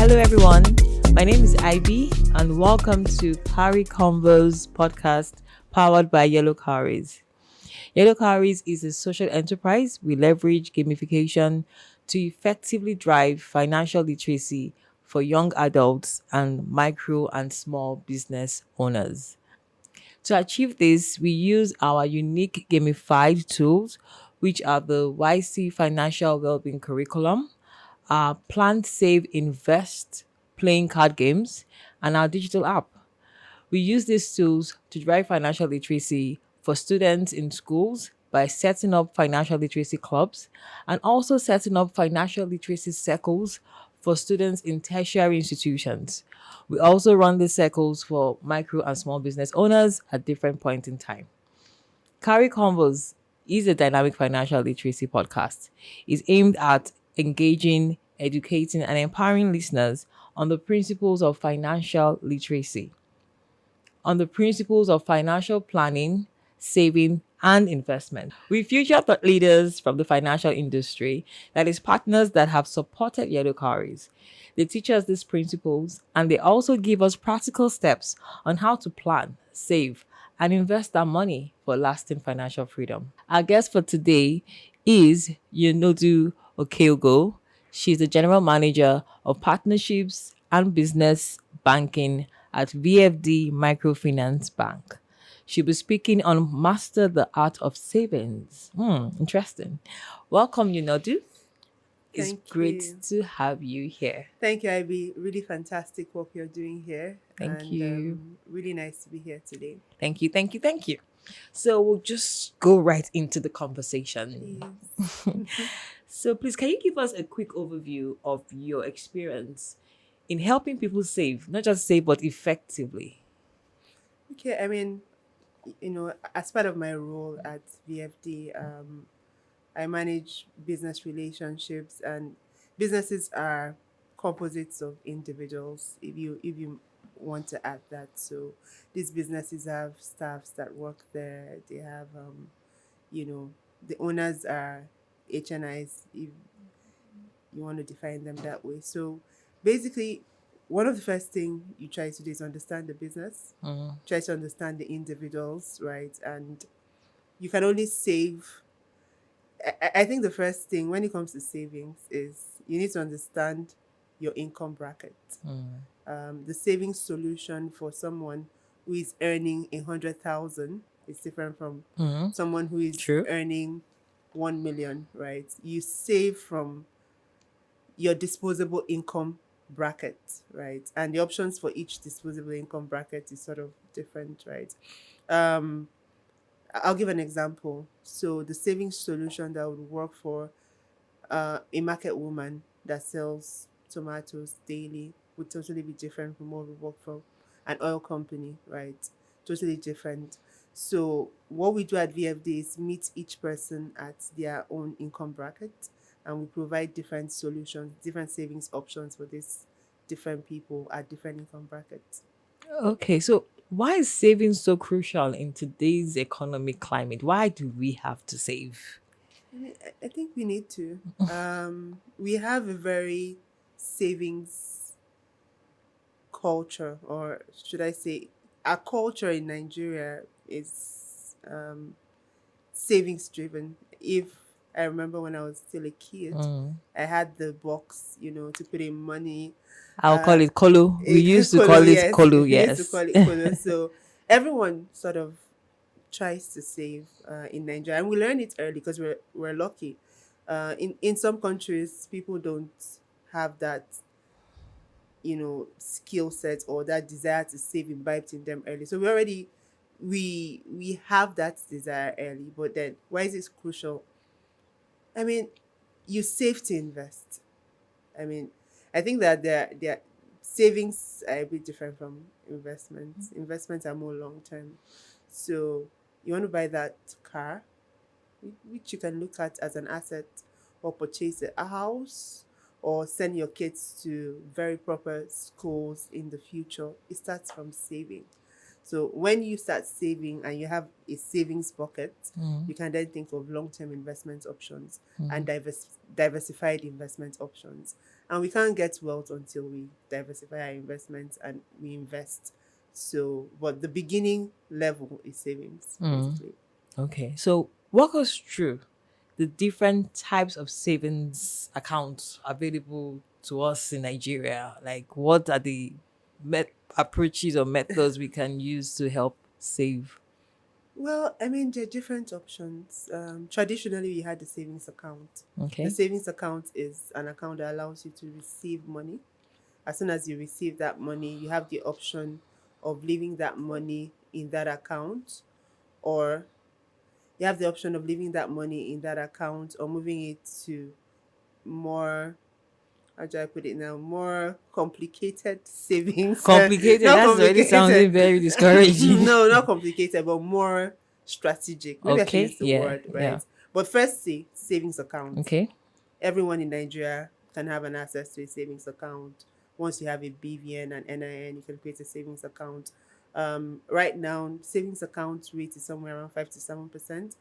Hello, everyone. My name is Ivy, and welcome to Cowrie Convos podcast powered by Yellow Cowries. Yellow Cowries is a social enterprise. We leverage gamification to effectively drive financial literacy for young adults and micro and small business owners. To achieve this, we use our unique gamified tools, which are the YC Financial Wellbeing Curriculum, our Plan, Save, Invest playing card games, and our digital app. We use these tools to drive financial literacy for students in schools by setting up financial literacy clubs and also setting up financial literacy circles for students in tertiary institutions. We also run these circles for micro and small business owners at different points in time. Cowrie Convos is a dynamic financial literacy podcast. It's aimed at engaging, educating, and empowering listeners on the principles of financial literacy, on the principles of financial planning, saving, and investment. We feature thought leaders from the financial industry, that is, partners that have supported Yellow Cowries. They teach us these principles and they also give us practical steps on how to plan, save, and invest our money for lasting financial freedom. Our guest for today is Yonodu Okeugo. She's the General Manager of Partnerships and Business Banking at VFD Microfinance Bank. She'll be speaking on Master the Art of Savings. Interesting. Welcome, Yonodu. It's Thank great you. to have you here. Thank you, Ivy. Really fantastic work you're doing here. Thank you. Really nice to be here today. Thank you. So we'll just go right into the conversation. Please. So please, can you give us a quick overview of your experience in helping people save, not just save, but effectively? Okay, as part of my role at VFD, I manage business relationships, and businesses are composites of individuals. If you want to add that, so these businesses have staffs that work there. They have you know the owners are HNIs, if you want to define them that way. So basically, one of the first thing you try to do is understand the business, try to understand the individuals, right? And you can only save. I think the first thing when it comes to savings is you need to understand your income bracket. The savings solution for someone who is earning 100,000 is different from someone who is True. earning 1 million, right? You save from your disposable income bracket, right? And the options for each disposable income bracket is sort of different, right? Um, I'll give an example. So the savings solution that would work for a market woman that sells tomatoes daily would totally be different from what we work for an oil company, right? Totally different. So what we do at VFD is meet each person at their own income bracket, and we provide different solutions, different savings options for these different people at different income brackets. Okay, so why is saving so crucial in today's economic climate? Why do we have to save? I think we need to. We have a very savings culture, or should I say, our culture in Nigeria is savings driven. If I remember when I was still a kid, I had the box, to put in money. I'll call it Kolo. We used to Kolo, call it yes. Kolo, We used to yes. call it Kolo. So everyone sort of tries to save in Nigeria, and we learn it early because we're lucky. In some countries, people don't have that skill set or that desire to save imbibed in them early. So we have that desire early. But then why is it crucial? I mean, you save to invest. I mean, I think that their savings are a bit different from investments. Investments are more long term. So you want to buy that car, which you can look at as an asset, or purchase a house, or send your kids to very proper schools in the future. It starts from saving. So when you start saving and you have a savings bucket, you can then think of long-term investment options and diversified investment options. And we can't get wealth until we diversify our investments and we invest. So, but the beginning level is savings, Mm. basically. Okay. So walk us through the different types of savings accounts available to us in Nigeria. Like, what are the approaches or methods we can use to help save? Well, I mean, there are different options. Traditionally, we had the savings account. The Okay. savings account is an account that allows you to receive money. As soon as you receive that money, you have the option of leaving that money in that account, or you have the option of leaving that money in that account or moving it to more, how do I put it now, more complicated savings. Complicated. Not That's already complicated. sounding very discouraging. No, not complicated, but more strategic. Maybe I should use Okay. the Yeah. word, Yeah. right? But firstly, savings account. Okay. Everyone in Nigeria can have an access to a savings account. Once you have a BVN and NIN, you can create a savings account. Right now, savings account rate is somewhere around 5 to 7%,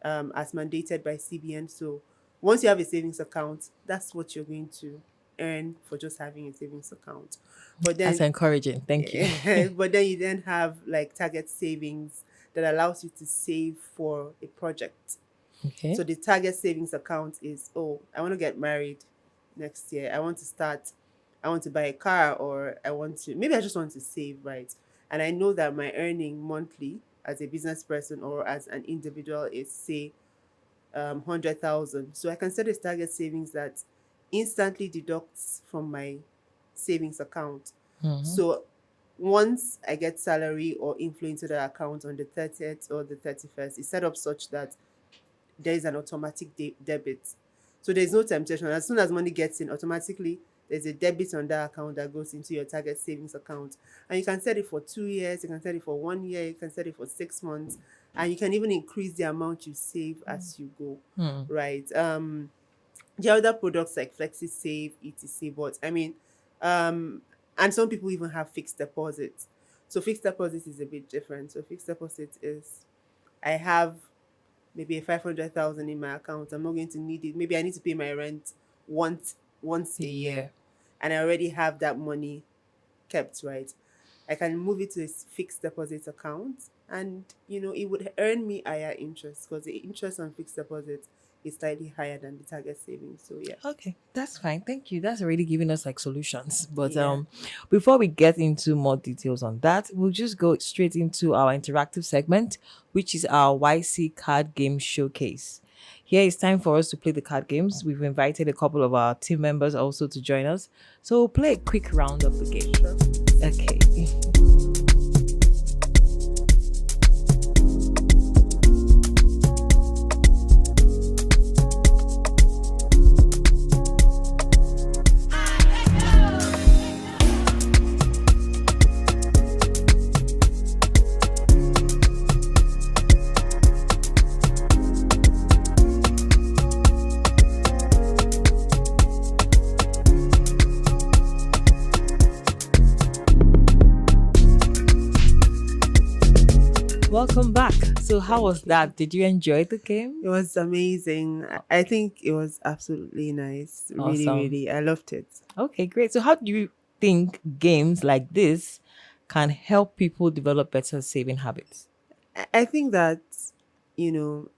as mandated by CBN. So once you have a savings account, that's what you're going to earn for just having a savings account. But That's then, encouraging. Thank you. but then you then have like target savings that allows you to save for a project. Okay. So the target savings account is, oh, I want to get married next year. I want to start, I want to buy a car, or I want to, maybe I just want to save, right? And I know that my earning monthly as a business person or as an individual is, say, 100,000. So I can set a target savings that instantly deducts from my savings account. Mhm. So once I get salary or inflow into the account on the 30th or the 31st, it's set up such that there is an automatic debit. So there's no temptation. As soon as money gets in, automatically there's a debit on that account that goes into your target savings account. And you can set it for 2 years, you can set it for 1 year, you can set it for 6 months, and you can even increase the amount you save as you go. Hmm. Right. There are other products like Flexi Save, etc. But I mean, and some people even have fixed deposits. So fixed deposit is a bit different. So fixed deposit is, I have maybe a 500,000 in my account. I'm not going to need it. Maybe I need to pay my rent once a year, Yeah. and I already have that money kept, right? I can move it to a fixed deposit account, and it would earn me higher interest because the interest on fixed deposit is slightly higher than the target savings. So yeah. Okay, that's fine. Thank you. That's already giving us like solutions. But Yeah. before we get into more details on that, we'll just go straight into our interactive segment, which is our YC card game showcase. Here it's time for us to play the card games. We've invited a couple of our team members also to join us. So we'll play a quick round of the game. Sure. Okay. Welcome back. So how was that? Did you enjoy the game? It was amazing. I think it was absolutely nice. Really, Awesome. really. I loved it. Okay, great. So how do you think games like this can help people develop better saving habits? I think that,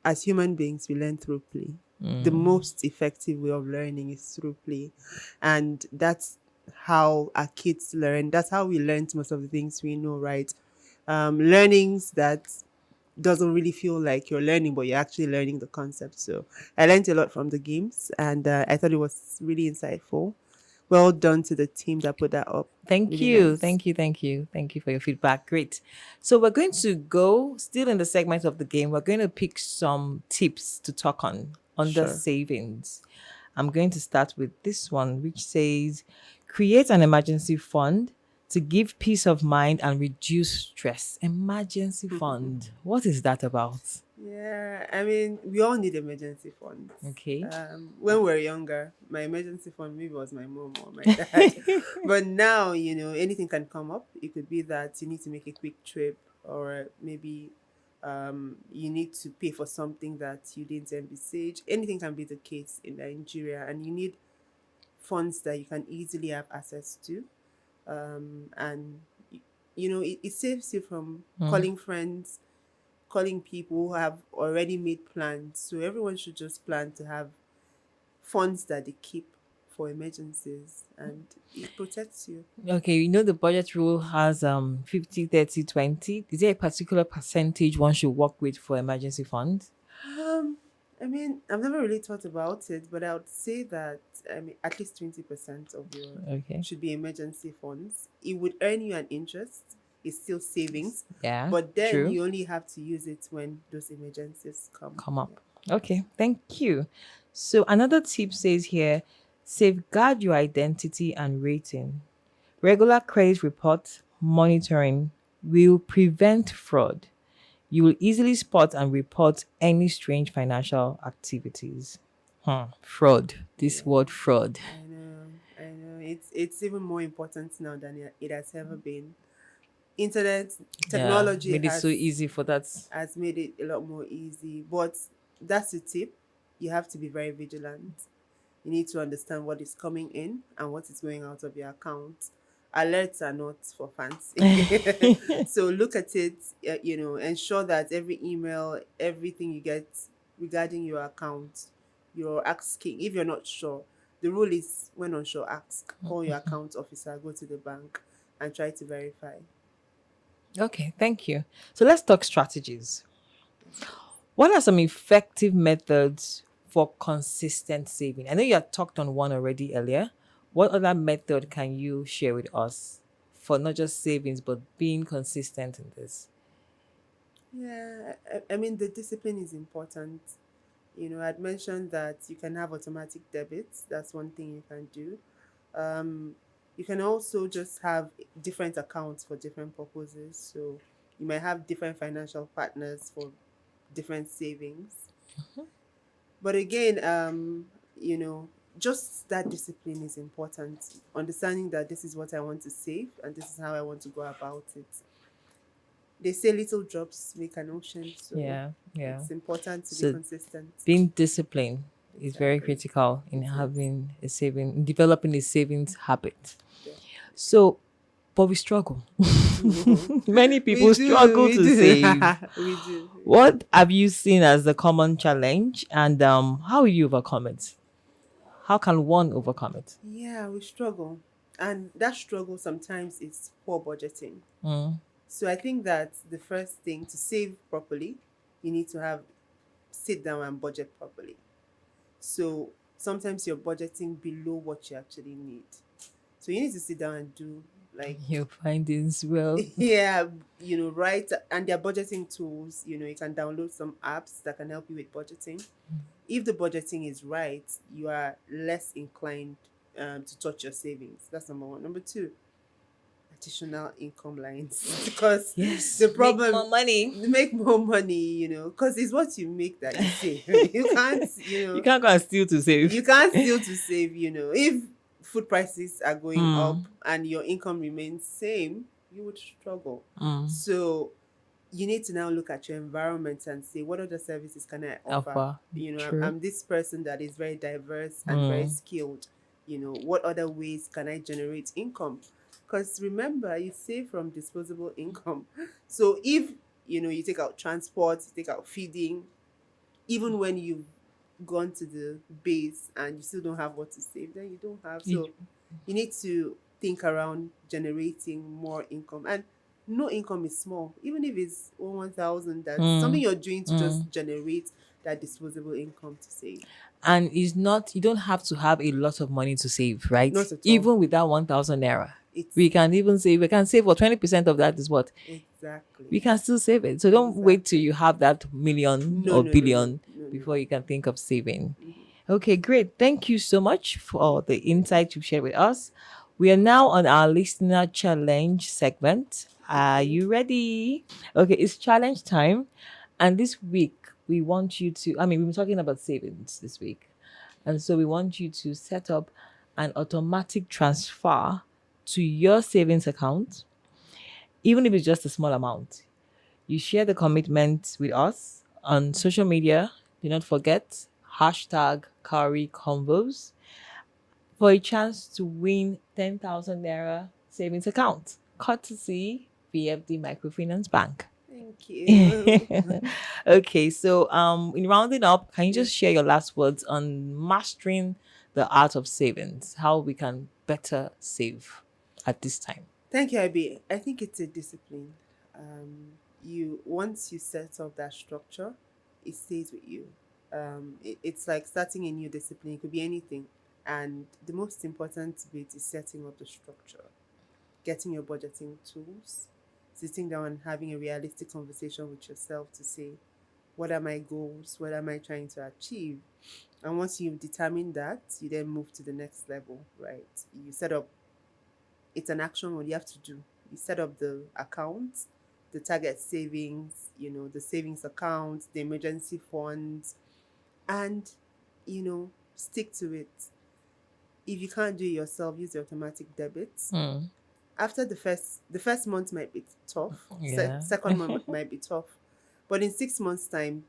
as human beings, we learn through play. The most effective way of learning is through play. And that's how our kids learn. That's how we learned most of the things we know, right? Learnings that doesn't really feel like you're learning, but you're actually learning the concept. So I learned a lot from the games, and I thought it was really insightful. Well done to the team that put that up. Thank Really you. nice. Thank you. Thank you. Thank you for your feedback. Great. So we're going to go still in the segment of the game. We're going to pick some tips to talk on under Sure. savings. I'm going to start with this one, which says create an emergency fund to give peace of mind and reduce stress. Emergency fund. What is that about? Yeah, I mean, we all need emergency funds. Okay. When we were younger, my emergency fund maybe was my mom or my dad. But now, anything can come up. It could be that you need to make a quick trip, or maybe you need to pay for something that you didn't envisage. Anything can be the case in Nigeria, and you need funds that you can easily have access to. And it saves you from Mm. calling friends, calling people who have already made plans. So everyone should just plan to have funds that they keep for emergencies, and it protects you. Okay, the budget rule has 50, 30, 20. Is there a particular percentage one should work with for emergency funds? Um, I mean, I've never really thought about it, but I would say that at least 20% of your Okay. should be emergency funds. It would earn you an interest. It's still savings, Yeah, but then true. you only have to use it when those emergencies come. Come up. Okay, thank you. So another tip says here, safeguard your identity and rating. Regular credit report monitoring will prevent fraud. You will easily spot and report any strange financial activities. Fraud. This Yeah, word fraud. I know, I know. It's even more important now than it has ever been. Internet Yeah, technology made it so easy for that. has made it a lot more easy, but that's the tip. You have to be very vigilant. You need to understand what is coming in and what is going out of your account. Alerts are not for fancy. So look at it, ensure that every email, everything you get regarding your account, you're asking. If you're not sure, the rule is when unsure, ask. Call your account officer, go to the bank and try to verify. Okay, thank you. So let's talk strategies. That's good. What are some effective methods for consistent saving? I know you had talked on one already earlier. What other method can you share with us for not just savings but being consistent in this? Yeah, I mean, the discipline is important. I'd mentioned that you can have automatic debits. That's one thing you can do. Um, you can also just have different accounts for different purposes. So you might have different financial partners for different savings. But again, just that discipline is important. Understanding that this is what I want to save and this is how I want to go about it. They say little drops make an ocean, so Yeah, yeah. it's important to be So consistent. being disciplined is very Exactly. critical in It is. having a saving, in developing a savings habit. Definitely. So, but we struggle. Many We people do, struggle we to do, save. we do. What have you seen as the common challenge, and how will you overcome it? How can one overcome it? Yeah, we struggle. And that struggle sometimes is poor budgeting. Mm. So I think that the first thing to save properly, you need to have sit down and budget properly. So sometimes you're budgeting below what you actually need. So you need to sit down and do like Your findings, well, yeah, right. And there are budgeting tools. You can download some apps that can help you with budgeting. If the budgeting is right, you are less inclined to touch your savings. That's number one. Number two, additional income lines because yes, the make more problem money. make more money, because it's what you make that you save. You can't, You can't go and steal to save. you can't steal to save. If food prices are going up Mm, and your income remains same, you would struggle. mm. So you need to now look at your environment and say, what other services can I offer? Alpha, true. I'm this person that is very diverse and very Mm. skilled. What other ways can I generate income? Because remember, you save from disposable income. So if you take out transport, you take out feeding, even when you've gone to the base and you still don't have what to save, then you don't have. You- So you need to think around generating more income. And no income is small, even if it's 1,000. That's something mm, you're doing to mm. just generate that disposable income to save. And it's not, you don't have to have a lot of money to save, right? Not at all. Even with that 1,000 naira, It's we can even save, we can save what 20% of that is what? exactly, We can still save it. So don't wait till exactly. you have that million No, or no, no, no, billion no, no. before you can think of saving. Mhm. Okay, great. Thank you so much for the insight you've shared with us. We are now on our listener challenge segment. Are Okay. you ready? Okay, it's challenge time. And this week, we want you to, I mean, we've been talking about savings this week. And so we want you to set up an automatic transfer to your savings account, even if it's just a small amount. You share the commitment with us on social media. Do not forget hashtag Cowrie Convos for a chance to win 10,000 naira savings account, courtesy VFD Microfinance Bank. Thank you. Okay, so in rounding up, can you Yeah. just share your last words on mastering the art of savings, how we can better save at this time? Thank you, Abby. I think it's a discipline. You once you set up that structure, it stays with you. It's like starting a new discipline. It could be anything, and the most important bit is setting up the structure, getting your budgeting tools, sitting down and having a realistic conversation with yourself to say, what are my goals? What am I trying to achieve? And once you've determined that, you then move to the next level, right? You set up, it's an action what you have to do. You set up the account, the target savings, the savings account, the emergency funds, and, stick to it. If you can't do it yourself, use the automatic debits. Hmm. After the first month might be tough, Yeah. second month might be tough, but in 6 months' time,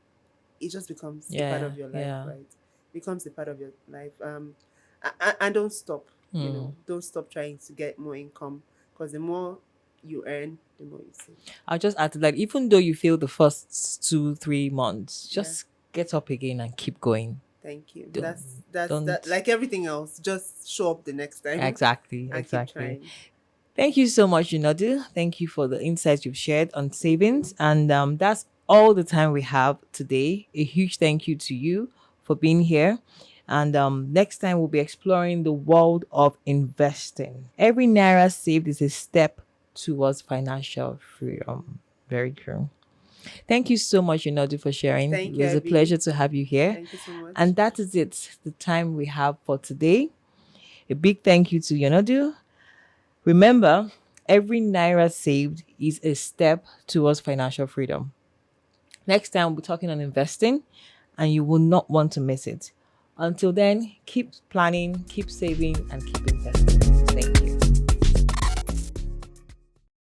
it just becomes a part Yeah. of your life, Yeah. right? Becomes a part of your life. And don't stop. Hmm. Don't stop trying to get more income, because the more you earn, the more you save. I'll just add to that, even though you fail the first 2, 3 months, Yeah. just get up again and keep going. Thank you. Don't, That's don't that. Like everything else, just show up the next time exactly, and keep exactly. trying. Thank you so much, Yonodu. Thank you for the insights you've shared on savings. And that's all the time we have today. A huge thank you to you for being here. And next time, we'll be exploring the world of investing. Every naira saved is a step towards financial freedom. Very true. Thank you so much, Yonodu, for sharing. It Thank you, was a Abby. pleasure to have you here. Thank you so much. And that is it, the time we have for today. A big thank you to Yonodu. Remember, every naira saved is a step towards financial freedom. Next time, we'll be talking on investing, and you will not want to miss it. Until then, keep planning, keep saving, and keep investing. Thank you.